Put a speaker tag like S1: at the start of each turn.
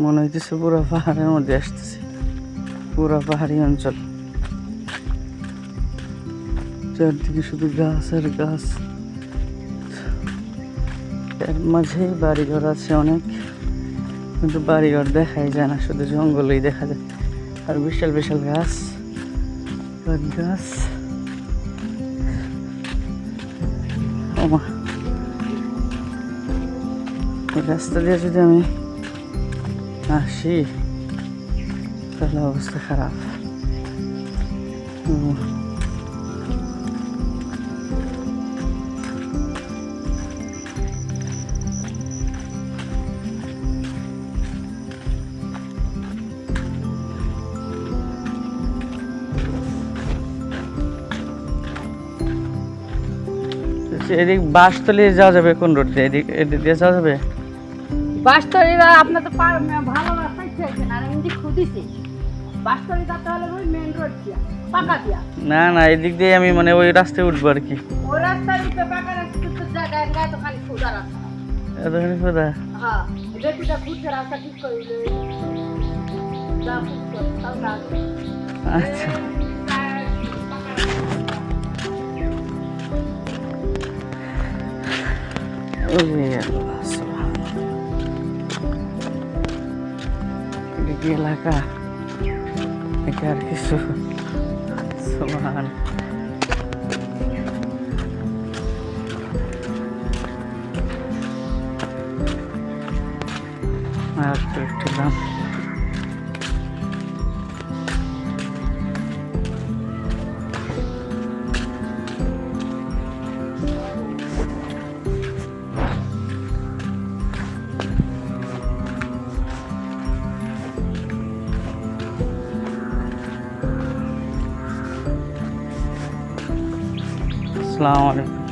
S1: মনে হইতেছে পুরো পাহাড়ের মধ্যে আসতেছে, পুরো পাহাড়ি অঞ্চল, চারদিকে শুধু গাছ আর গাছ, এর মাঝেই বাড়িঘর আছে অনেক, কিন্তু বাড়িঘর দেখাই যায় না, শুধু জঙ্গলই দেখা যায় আর বিশাল বিশাল গাছ আর গাছ। ওমা, এই রাস্তা দিয়ে যদি আমি আসি তাহলে অবস্থা খারাপ। এদিক বাসতলি যাওয়া যাবে কোন রোড দিয়ে? এদিক দিয়ে যাওয়া যাবে?
S2: বাসতলিরা আপনার তো ভালো রাস্তায় চাইছেন, আর এমনি খুঁদিছে বাসতলি যাতে হলে ওই মেন রোড দিয়া, পাকা দিয়া।
S1: না না, এদিক দিয়ে আমি মানে ওই রাস্তায় উঠবো আর কি।
S2: ওই রাস্তার উপরে পাকা রাস্তা তো জায়গায় গায়ে তো খালি খোদা রাস্তা।
S1: এতখানি কোথা?
S2: হ্যাঁ, যেটা খুঁজছে রাস্তা ঠিক করে যা খুঁজছে তাও না।
S1: আচ্ছা, এলাকা আর কিছু সুবহান। আর একটু দাম আসসালামু আলাইকুম।